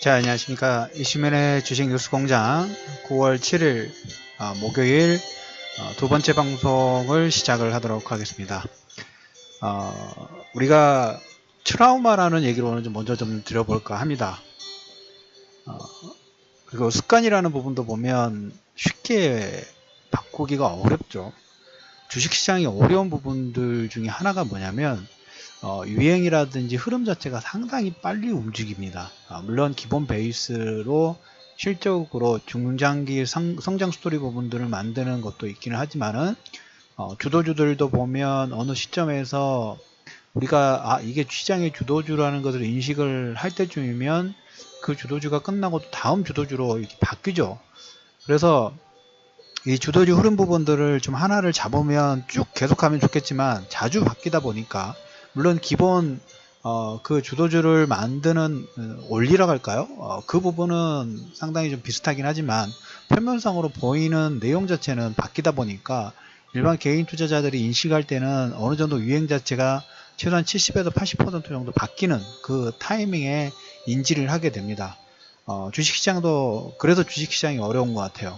자, 안녕하십니까. 이슈맨의 주식 뉴스 공장 9월 7일 목요일 두 번째 방송을 시작을 하도록 하겠습니다. 우리가 트라우마라는 얘기를 오늘 먼저 좀 드려볼까 합니다. 그리고 습관이라는 부분도 보면 쉽게 바꾸기가 어렵죠. 주식시장이 어려운 부분들 중에 하나가 뭐냐면 유행이라든지 흐름 자체가 상당히 빨리 움직입니다. 물론 기본 베이스로 실적으로 중장기 성장 스토리 부분들을 만드는 것도 있기는 하지만은 주도주들도 보면 어느 시점에서 우리가 이게 시장의 주도주라는 것을 인식을 할 때쯤이면 그 주도주가 끝나고 또 다음 주도주로 이렇게 바뀌죠. 그래서 이 주도주 흐름 부분들을 좀 하나를 잡으면 쭉 계속하면 좋겠지만 자주 바뀌다 보니까 물론 기본 그 주도주를 만드는 원리라고 할까요? 그 부분은 상당히 좀 비슷하긴 하지만 표면상으로 보이는 내용 자체는 바뀌다 보니까 일반 개인 투자자들이 인식할 때는 어느 정도 유행 자체가 최소한 70에서 80% 정도 바뀌는 그 타이밍에 인지를 하게 됩니다. 주식시장도 그래서 주식시장이 어려운 것 같아요.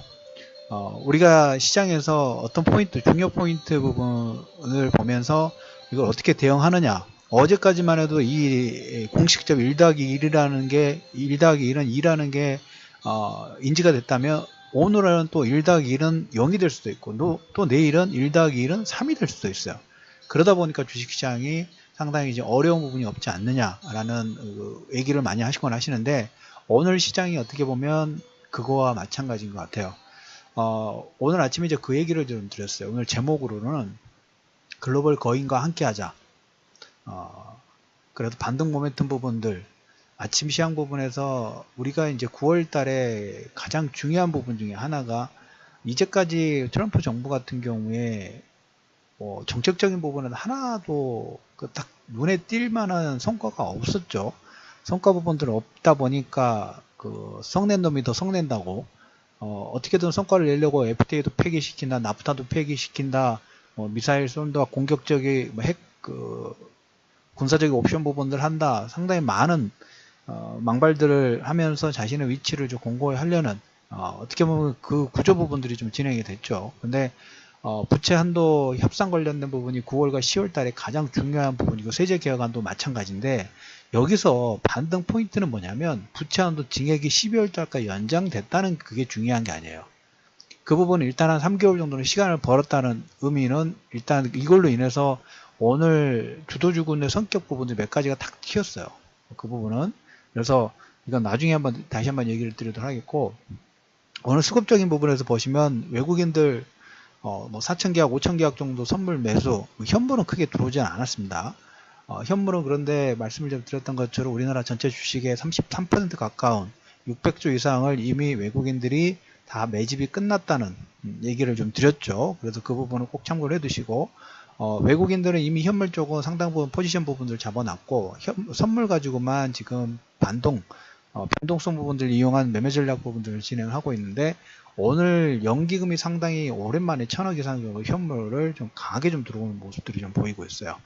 우리가 시장에서 어떤 포인트, 중요 포인트 부분을 보면서 이걸 어떻게 대응하느냐. 어제까지만 해도 이 공식적 1-1이라는 게, 1-1은 2라는 게, 인지가 됐다면, 오늘은 또 1-1은 0이 될 수도 있고, 또 내일은 1-1은 3이 될 수도 있어요. 그러다 보니까 주식시장이 상당히 이제 어려운 부분이 없지 않느냐라는 얘기를 많이 하시곤 하시는데, 오늘 시장이 어떻게 보면 그거와 마찬가지인 것 같아요. 오늘 아침에 이제 그 얘기를 좀 드렸어요. 오늘 제목으로는 글로벌 거인과 함께 하자. 그래도 반등 모멘텀 부분들, 아침 시황 부분에서 우리가 이제 9월 달에 가장 중요한 부분 중에 하나가 이제까지 트럼프 정부 같은 경우에 정책적인 부분은 하나도 딱 눈에 띌 만한 성과가 없었죠. 성과 부분들 없다 보니까 그 성낸 놈이 더 성낸다고 어떻게든 성과를 내려고 FTA도 폐기시킨다, 나프타도 폐기시킨다, 미사일 쏜다, 공격적인 군사적인 옵션 부분들 한다. 상당히 많은 망발들을 하면서 자신의 위치를 좀 공고히 하려는 어떻게 보면 그 구조 부분들이 좀 진행이 됐죠. 근데 부채 한도 협상 관련된 부분이 9월과 10월 달에 가장 중요한 부분이고 세제 개혁안도 마찬가지인데 여기서 반등 포인트는 뭐냐면 부채 한도 증액이 12월 달까지 연장됐다는 그게 중요한 게 아니에요. 그 부분은 일단 한 3개월 정도는 시간을 벌었다는 의미는 일단 이걸로 인해서 오늘 주도주군의 성격 부분들 몇 가지가 탁 튀었어요. 그 부분은 그래서 이건 나중에 다시 한번 얘기를 드리도록 하겠고 오늘 수급적인 부분에서 보시면 외국인들 뭐 4,000계약, 5,000계약 정도 선물 매수, 현물은 크게 들어오지는 않았습니다. 현물은 그런데 말씀을 좀 드렸던 것처럼 우리나라 전체 주식의 33% 가까운 600조 이상을 이미 외국인들이 다 매집이 끝났다는 얘기를 좀 드렸죠. 그래서 그 부분을 꼭 참고를 해두시고 외국인들은 이미 현물 쪽은 상당 부분 포지션 부분들 잡아놨고 선물 가지고만 지금 변동성 부분들 이용한 매매 전략 부분들을 진행을 하고 있는데 오늘 연기금이 상당히 오랜만에 1,000억 이상 정도 현물을 좀 강하게 좀 들어오는 모습들이 좀 보이고 있어요.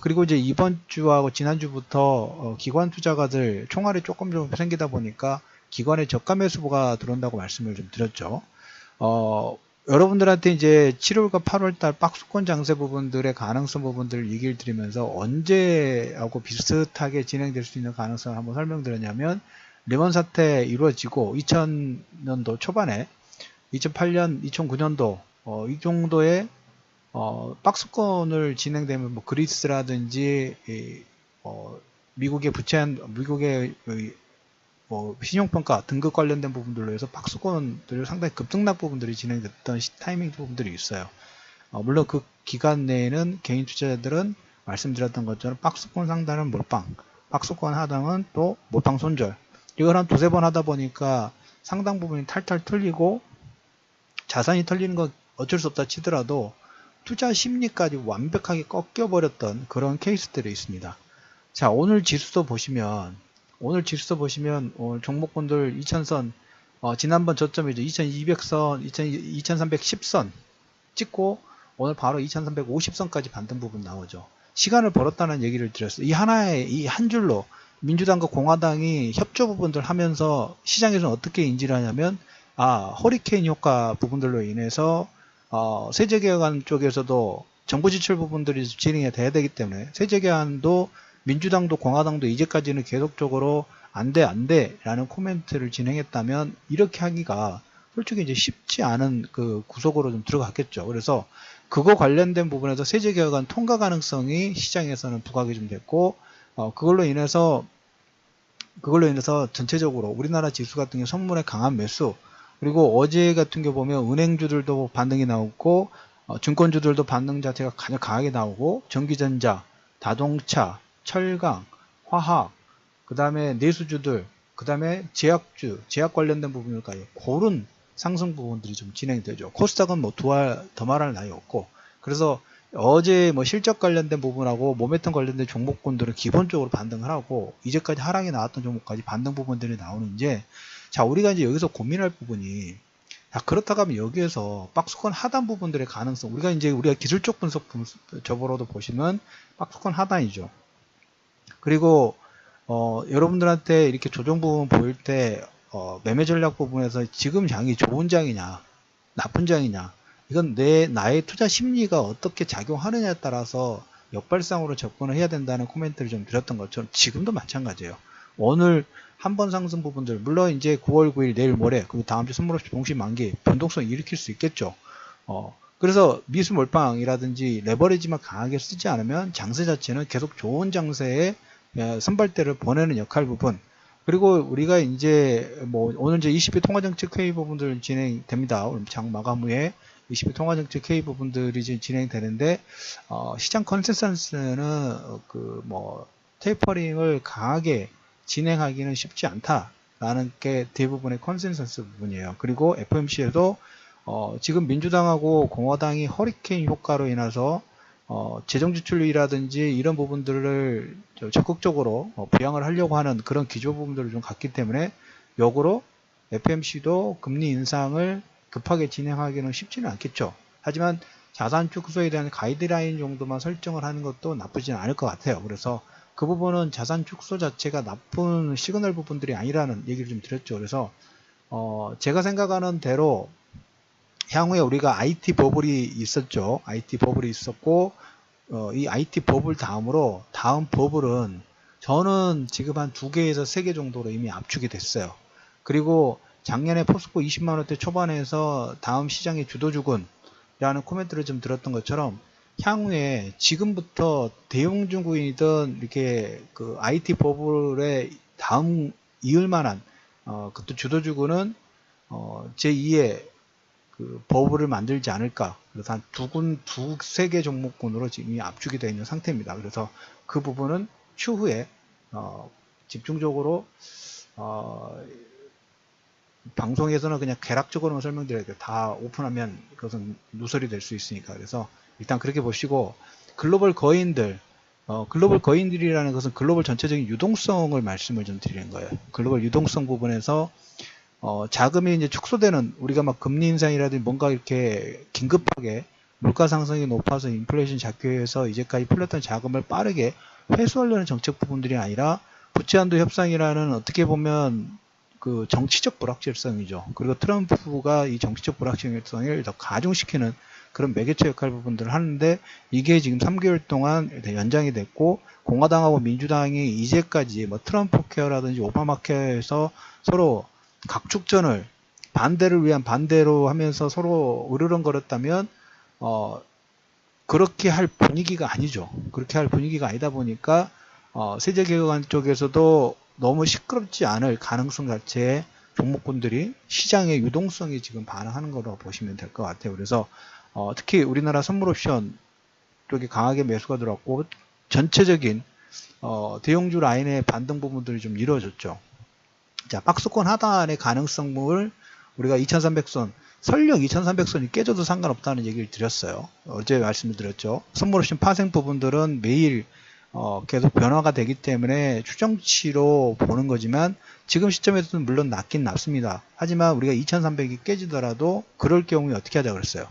그리고 이제 이번 주하고 지난주부터 기관 투자가들 총알이 조금 좀 생기다 보니까 기관의 저가 매수가 들어온다고 말씀을 좀 드렸죠. 여러분들한테 이제 7월과 8월달 박스권 장세 부분들의 가능성 부분들을 얘기를 드리면서 언제하고 비슷하게 진행될 수 있는 가능성을 한번 설명드렸냐면 리먼 사태 이루어지고 2000년도 초반에 2008년, 2009년도 이 정도의 박스권을 진행되면 뭐 그리스라든지 미국의 신용평가 등급 관련된 부분들로 해서 박스권들 상당히 급등락 부분들이 진행됐던 타이밍 부분들이 있어요. 물론 그 기간 내에는 개인 투자자들은 말씀드렸던 것처럼 박스권 상단은 몰빵, 박스권 하단은 또 몰빵 손절 이걸 한 두세 번 하다 보니까 상당 부분이 탈탈 털리고 자산이 털리는 건 어쩔 수 없다 치더라도 투자 심리까지 완벽하게 꺾여버렸던 그런 케이스들이 있습니다. 자, 오늘 지수도 보시면 오늘 종목군들 2000선 지난번 저점이죠. 2200선, 2310선 찍고 오늘 바로 2350선까지 반등 부분 나오죠. 시간을 벌었다는 얘기를 드렸어요. 이 한 줄로 민주당과 공화당이 협조 부분들 하면서 시장에서는 어떻게 인지를 하냐면, 허리케인 효과 부분들로 인해서 세제개혁안 쪽에서도 정부 지출 부분들이 진행이 돼야 되기 때문에 세제개혁안도 민주당도 공화당도 이제까지는 계속적으로 안 돼 라는 코멘트를 진행했다면, 이렇게 하기가 솔직히 이제 쉽지 않은 그 구속으로 좀 들어갔겠죠. 그래서 그거 관련된 부분에서 세제개혁안 통과 가능성이 시장에서는 부각이 좀 됐고, 그걸로 인해서 전체적으로 우리나라 지수 같은 경우 선물의 강한 매수, 그리고 어제 같은 경우 보면 은행주들도 반등이 나오고, 증권주들도 반등 자체가 가장 강하게 나오고, 전기전자, 자동차, 철강, 화학, 그 다음에 내수주들, 그 다음에 제약주, 제약 관련된 부분일까요? 그런 상승 부분들이 좀 진행되죠. 코스닥은 뭐 더 말할 나위 없고, 그래서 어제 뭐 실적 관련된 부분하고 모멘텀 관련된 종목군들은 기본적으로 반등을 하고, 이제까지 하락이 나왔던 종목까지 반등 부분들이 나오는데, 자, 우리가 이제 여기서 고민할 부분이, 자, 그렇다고 하면 여기에서 박스권 하단 부분들의 가능성, 우리가 기술적 분석 저보로도 보시면 박스권 하단이죠. 그리고 여러분들한테 이렇게 조정 부분 보일 때 매매 전략 부분에서 지금 장이 좋은 장이냐 나쁜 장이냐, 이건 나의 투자 심리가 어떻게 작용하느냐에 따라서 역발상으로 접근을 해야 된다는 코멘트를 좀 드렸던 것처럼 지금도 마찬가지예요. 오늘 한 번 상승 부분들, 물론 이제 9월 9일 내일 모레 그리고 다음 주 선물옵션 동시 만기 변동성 일으킬 수 있겠죠. 그래서 미수 몰빵이라든지 레버리지만 강하게 쓰지 않으면 장세 자체는 계속 좋은 장세에 선발대를 보내는 역할 부분, 그리고 우리가 이제 뭐 오늘 이제 20일 통화정책 회의 부분들 진행됩니다. 오늘 장 마감 후에 20일 통화정책 회의 부분들이 이제 진행되는데, 시장 컨센서스는 테이퍼링을 강하게 진행하기는 쉽지 않다라는 게 대부분의 컨센서스 부분이에요. 그리고 FOMC에도 지금 민주당하고 공화당이 허리케인 효과로 인해서 재정지출이라든지 이런 부분들을 적극적으로 부양을 하려고 하는 그런 기조 부분들을 좀 갖기 때문에, 역으로 FOMC도 금리 인상을 급하게 진행하기는 쉽지는 않겠죠. 하지만 자산 축소에 대한 가이드라인 정도만 설정을 하는 것도 나쁘지는 않을 것 같아요. 그래서 그 부분은 자산 축소 자체가 나쁜 시그널 부분들이 아니라는 얘기를 좀 드렸죠. 그래서 제가 생각하는 대로 향후에 우리가 IT 버블이 있었죠. IT 버블이 있었고, 이 IT 버블 다음으로 다음 버블은 저는 지금 한 2개에서 3개 정도로 이미 압축이 됐어요. 그리고 작년에 포스코 20만원대 초반에서 다음 시장의 주도주군이라는 코멘트를 좀 들었던 것처럼, 향후에 지금부터 대형중국이든 이렇게 그 IT 버블의 다음 이을 만한 그것도 주도주군은 제2의 그 버블을 만들지 않을까. 그래서 한 두세 개 종목군으로 지금 이미 압축이 되어 있는 상태입니다. 그래서 그 부분은 추후에 집중적으로 방송에서는 그냥 개락적으로만 설명드려야 돼요. 다 오픈하면 그것은 누설이 될 수 있으니까. 그래서 일단 그렇게 보시고, 글로벌 거인들이라는 것은 글로벌 전체적인 유동성을 말씀을 좀 드리는 거예요. 글로벌 유동성 부분에서 자금이 이제 축소되는, 우리가 막 금리 인상이라든지 뭔가 이렇게 긴급하게 물가 상승이 높아서 인플레이션 잡기위해서 이제까지 풀렸던 자금을 빠르게 회수하려는 정책 부분들이 아니라, 부채 한도 협상이라는 어떻게 보면 그 정치적 불확실성이죠. 그리고 트럼프가 이 정치적 불확실성을 더 가중시키는 그런 매개체 역할 부분들을 하는데, 이게 지금 3개월 동안 연장이 됐고, 공화당하고 민주당이 이제까지 뭐 트럼프 케어라든지 오바마 케어에서 서로 각축전을 반대를 위한 반대로 하면서 서로 으르렁거렸다면, 그렇게 할 분위기가 아니죠. 그렇게 할 분위기가 아니다 보니까 세제개혁안 쪽에서도 너무 시끄럽지 않을 가능성 자체의 종목군들이 시장의 유동성이 지금 반응하는 거라고 보시면 될 것 같아요. 그래서 특히 우리나라 선물옵션 쪽에 강하게 매수가 들어왔고, 전체적인 대형주 라인의 반등 부분들이 좀 이루어졌죠. 자, 박스권 하단의 가능성을 우리가 2300선, 설령 2300선이 깨져도 상관없다는 얘기를 드렸어요. 어제 말씀을 드렸죠. 선물옵션 파생 부분들은 매일 계속 변화가 되기 때문에 추정치로 보는 거지만, 지금 시점에서는 물론 낮긴 낮습니다. 하지만 우리가 2300이 깨지더라도 그럴 경우에 어떻게 하자 그랬어요.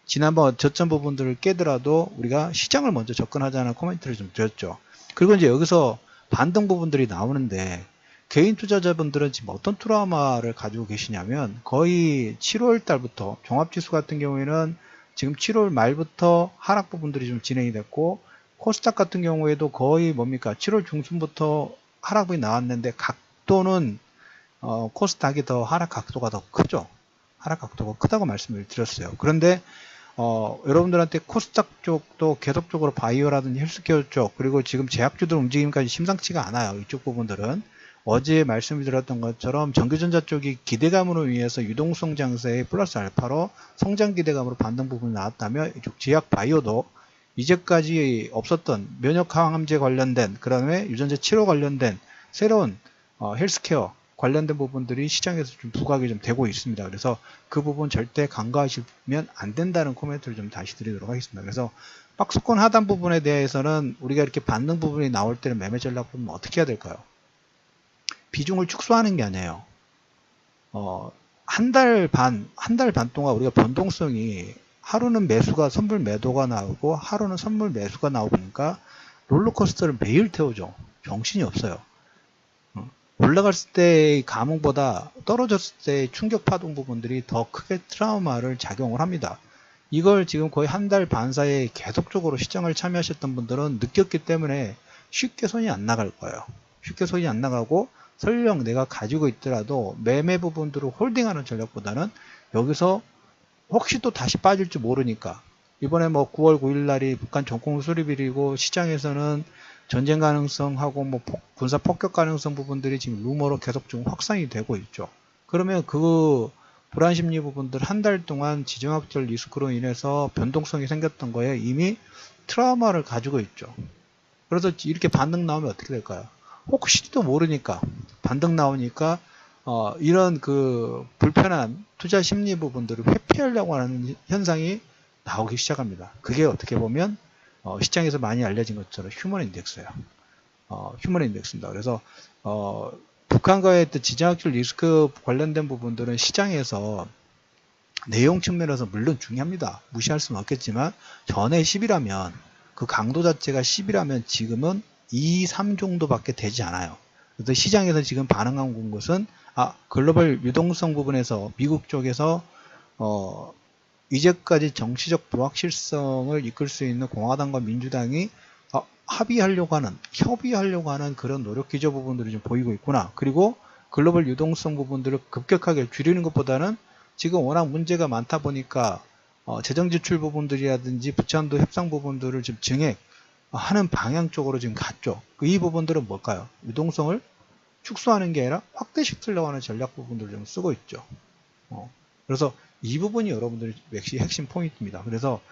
지난번 저점 부분들을 깨더라도 우리가 시장을 먼저 접근하자는 코멘트를 좀 드렸죠. 그리고 이제 여기서 반등 부분들이 나오는데 개인 투자자분들은 지금 어떤 트라우마를 가지고 계시냐면 거의 7월 달부터 종합지수 같은 경우에는 지금 7월 말부터 하락 부분들이 좀 진행이 됐고 코스닥 같은 경우에도 거의 뭡니까 7월 중순부터 하락이 나왔는데 각도는 코스닥이 더 하락 각도가 더 크죠. 하락 각도가 크다고 말씀을 드렸어요. 그런데 여러분들한테 코스닥 쪽도 계속적으로 바이오라든지 헬스케어 쪽 그리고 지금 제약주들 움직임까지 심상치가 않아요. 이쪽 부분들은 어제 말씀을 드렸던 것처럼 전기전자 쪽이 기대감으로 인해서 유동성 장세의 플러스 알파로 성장 기대감으로 반등 부분이 나왔다면 이쪽 제약 바이오도 이제까지 없었던 면역 항암제 관련된 그 다음에 유전자 치료 관련된 새로운 헬스케어 관련된 부분들이 시장에서 좀 부각이 좀 되고 있습니다. 그래서 그 부분 절대 간과하시면 안 된다는 코멘트를 좀 다시 드리도록 하겠습니다. 그래서 박스권 하단 부분에 대해서는 우리가 이렇게 반등 부분이 나올 때는 매매 전략 보면 어떻게 해야 될까요? 비중을 축소하는 게 아니에요. 한 달 반 동안 우리가 변동성이 하루는 매수가 선물 매도가 나오고 하루는 선물 매수가 나오니까 롤러코스터를 매일 태우죠. 정신이 없어요. 올라갔을 때의 감흥보다 떨어졌을 때의 충격 파동 부분들이 더 크게 트라우마를 작용을 합니다. 이걸 지금 거의 한 달 반 사이에 계속적으로 시장을 참여하셨던 분들은 느꼈기 때문에 쉽게 손이 안 나갈 거예요. 쉽게 손이 안 나가고 설령 내가 가지고 있더라도 매매 부분들을 홀딩하는 전략보다는 여기서 혹시 또 다시 빠질지 모르니까 이번에 뭐 9월 9일 날이 북한 정공 수립일이고 시장에서는 전쟁 가능성하고 뭐 군사 폭격 가능성 부분들이 지금 루머로 계속 좀 확산이 되고 있죠. 그러면 그 불안 심리 부분들 한 달 동안 지정학적 리스크로 인해서 변동성이 생겼던 거에 이미 트라우마를 가지고 있죠. 그래서 이렇게 반등 나오면 어떻게 될까요? 혹시도 모르니까 반등 나오니까 이런 그 불편한 투자 심리 부분들을 회피하려고 하는 현상이 나오기 시작합니다. 그게 어떻게 보면 시장에서 많이 알려진 것처럼 휴먼 인덱스예요. 휴먼 인덱스입니다. 그래서 북한과의 지정학적 리스크 관련된 부분들은 시장에서 내용 측면에서 물론 중요합니다. 무시할 수는 없겠지만 전에 10이라면 그 강도 자체가 10이라면 지금은 2, 3 정도밖에 되지 않아요. 그래서 시장에서 지금 반응한 것은 글로벌 유동성 부분에서 미국 쪽에서 이제까지 정치적 불확실성을 이끌 수 있는 공화당과 민주당이 합의하려고 하는, 협의하려고 하는 그런 노력 기조 부분들이 좀 보이고 있구나. 그리고 글로벌 유동성 부분들을 급격하게 줄이는 것보다는 지금 워낙 문제가 많다 보니까 재정 지출 부분들이라든지 부채한도 협상 부분들을 좀 증액하는 방향 쪽으로 지금 갔죠. 이 부분들은 뭘까요? 유동성을 축소하는 게 아니라 확대시키려고 하는 전략 부분들을 좀 쓰고 있죠. 그래서 이 부분이 여러분들의 핵심 포인트입니다. 그래서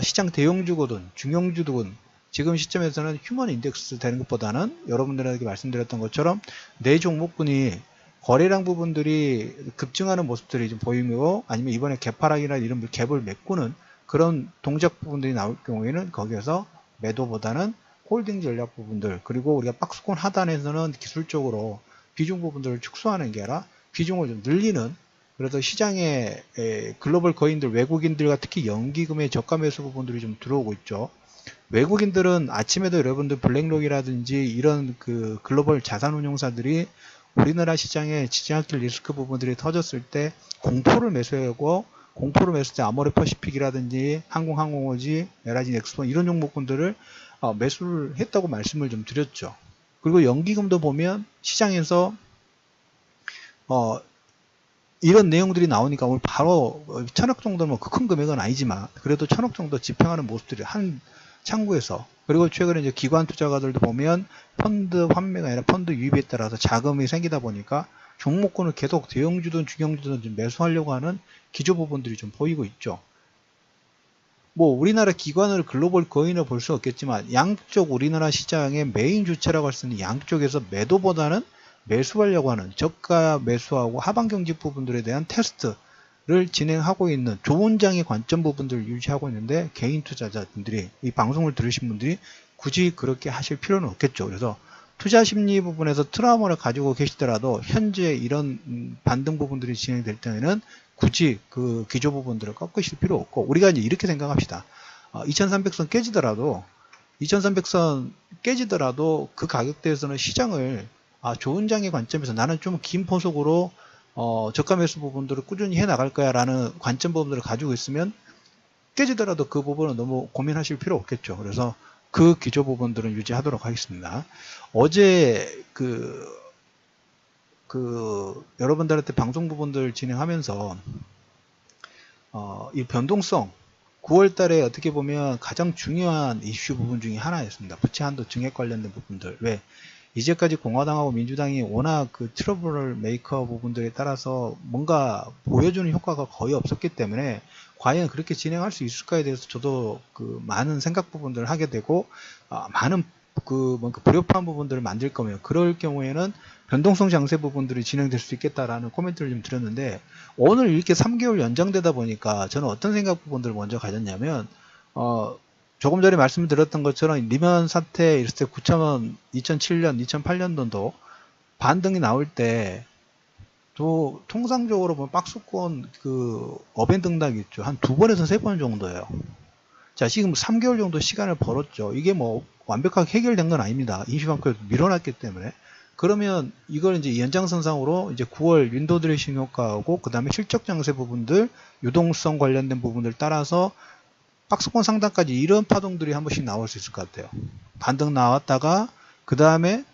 시장 대형주거든 중형주든 지금 시점에서는 휴먼 인덱스 되는 것보다는 여러분들에게 말씀드렸던 것처럼 내 종목군이 거래량 부분들이 급증하는 모습들이 좀 보이고 아니면 이번에 개파락이나 이런 갭을 메꾸는 그런 동작 부분들이 나올 경우에는 거기에서 매도보다는 홀딩 전략 부분들 그리고 우리가 박스권 하단에서는 기술적으로 비중 부분들을 축소하는 게 아니라 비중을 좀 늘리는 그래서 시장에 글로벌 거인들 외국인들과 특히 연기금의 저가 매수 부분들이 좀 들어오고 있죠. 외국인들은 아침에도 여러분들 블랙록이라든지 이런 그 글로벌 자산운용사들이 우리나라 시장에 지정학적 리스크 부분들이 터졌을 때 공포를 매수하고 공포를 매수할 때 아모레 퍼시픽이라든지 항공항공호지, LIG 넥스폰 이런 종목군들을 매수를 했다고 말씀을 좀 드렸죠. 그리고 연기금도 보면 시장에서 이런 내용들이 나오니까 오늘 바로 1000억 정도는 큰 금액은 아니지만 그래도 1000억 정도 집행하는 모습들이 한 창구에서 그리고 최근에 이제 기관 투자가들도 보면 펀드 환매가 아니라 펀드 유입에 따라서 자금이 생기다 보니까 종목군을 계속 대형주든 중형주든 좀 매수하려고 하는 기조 부분들이 좀 보이고 있죠. 뭐 우리나라 기관을 글로벌 거인을 볼 수 없겠지만 양쪽 우리나라 시장의 메인 주체라고 할 수 있는 양쪽에서 매도보다는 매수하려고 하는 저가 매수하고 하방 경직 부분들에 대한 테스트를 진행하고 있는 조언장의 관점 부분들을 유지하고 있는데 개인 투자자분들이 이 방송을 들으신 분들이 굳이 그렇게 하실 필요는 없겠죠. 그래서 투자 심리 부분에서 트라우마를 가지고 계시더라도 현재 이런 반등 부분들이 진행될 때에는 굳이 그 기조 부분들을 꺾으실 필요 없고 우리가 이제 이렇게 생각합시다. 2300선 깨지더라도 2300선 깨지더라도 그 가격대에서는 시장을 좋은 장의 관점에서 나는 좀 긴 포석으로 저가 매수 부분들을 꾸준히 해 나갈 거야 라는 관점 부분들을 가지고 있으면 깨지더라도 그 부분은 너무 고민하실 필요 없겠죠. 그래서 그 기조 부분들은 유지하도록 하겠습니다. 어제 여러분들한테 방송 부분들 진행하면서 이 변동성 9월 달에 어떻게 보면 가장 중요한 이슈 부분 중에 하나였습니다. 부채 한도 증액 관련된 부분들. 왜? 이제까지 공화당하고 민주당이 워낙 그 트러블 메이커 부분들에 따라서 뭔가 보여주는 효과가 거의 없었기 때문에 과연 그렇게 진행할 수 있을까에 대해서 저도 그 많은 생각 부분들을 하게 되고 많은 뭔가 불협화한 부분들을 만들 거면 그럴 경우에는 변동성 장세 부분들이 진행될 수 있겠다라는 코멘트를 좀 드렸는데 오늘 이렇게 3개월 연장되다 보니까 저는 어떤 생각 부분들을 먼저 가졌냐면 조금 전에 말씀드렸던 것처럼 리먼 사태 있을 때 9,000원 2007년 2008년도도 반등이 나올 때 또 통상적으로 보면 박스권 그 업앤 등락이 있죠. 한 2번에서 3번 정도예요. 자, 지금 3개월 정도 시간을 벌었죠. 이게 뭐 완벽하게 해결된 건 아닙니다. 임시방크에도 밀어놨기 때문에. 그러면 이걸 이제 연장선상으로 이제 9월 윈도우 드레싱 효과하고 그 다음에 실적 장세 부분들, 유동성 관련된 부분들 따라서 박스권 상단까지 이런 파동들이 한 번씩 나올 수 있을 것 같아요. 반등 나왔다가 그 다음에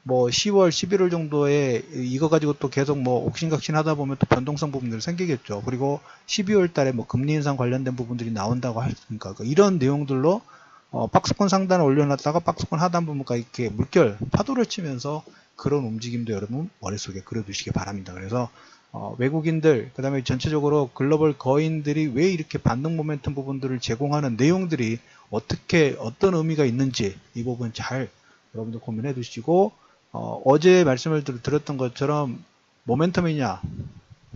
뭐 10월, 11월 정도에 이거 가지고 또 계속 뭐 옥신각신 하다 보면 또 변동성 부분들이 생기겠죠. 그리고 12월 달에 뭐 금리 인상 관련된 부분들이 나온다고 하니까 이런 내용들로 박스권 상단을 올려놨다가 박스권 하단 부분까지 이렇게 물결, 파도를 치면서 그런 움직임도 여러분 머릿속에 그려두시기 바랍니다. 그래서 외국인들, 그 다음에 전체적으로 글로벌 거인들이 왜 이렇게 반등 모멘텀 부분들을 제공하는 내용들이 어떤 의미가 있는지 이 부분 잘 여러분들 고민해 두시고 어제 말씀을 드렸던 것처럼 모멘텀이냐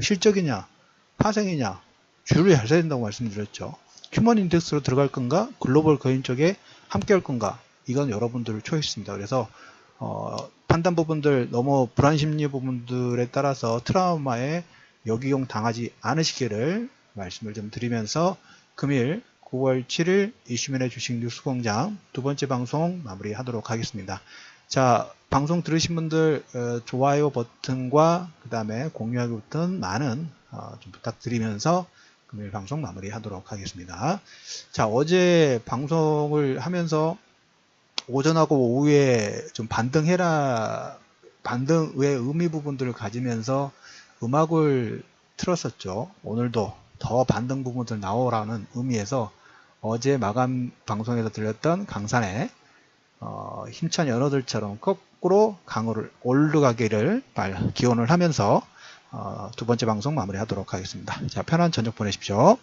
실적이냐 파생이냐 줄을 잘 서야 된다고 말씀드렸죠. 휴먼 인덱스로 들어갈 건가 글로벌 거인 쪽에 함께 할 건가 이건 여러분들의 초이스입니다. 그래서 판단 부분들 너무 불안 심리 부분들에 따라서 트라우마에 역이용 당하지 않으시기를 말씀을 좀 드리면서 금일 9월 7일 이슈맨의 주식 뉴스공장 두 번째 방송 마무리하도록 하겠습니다. 자, 방송 들으신 분들 좋아요 버튼과 그 다음에 공유하기 버튼 많은 좀 부탁드리면서 금일 방송 마무리하도록 하겠습니다. 자, 어제 방송을 하면서 오전하고 오후에 좀 반등의 의미 부분들을 가지면서 음악을 틀었었죠. 오늘도 더 반등 부분들 나오라는 의미에서 어제 마감 방송에서 들렸던 강산의 힘찬 연어들처럼 거꾸로 강으로 올라가기를 기원을 하면서 두 번째 방송 마무리하도록 하겠습니다. 자, 편한 저녁 보내십시오.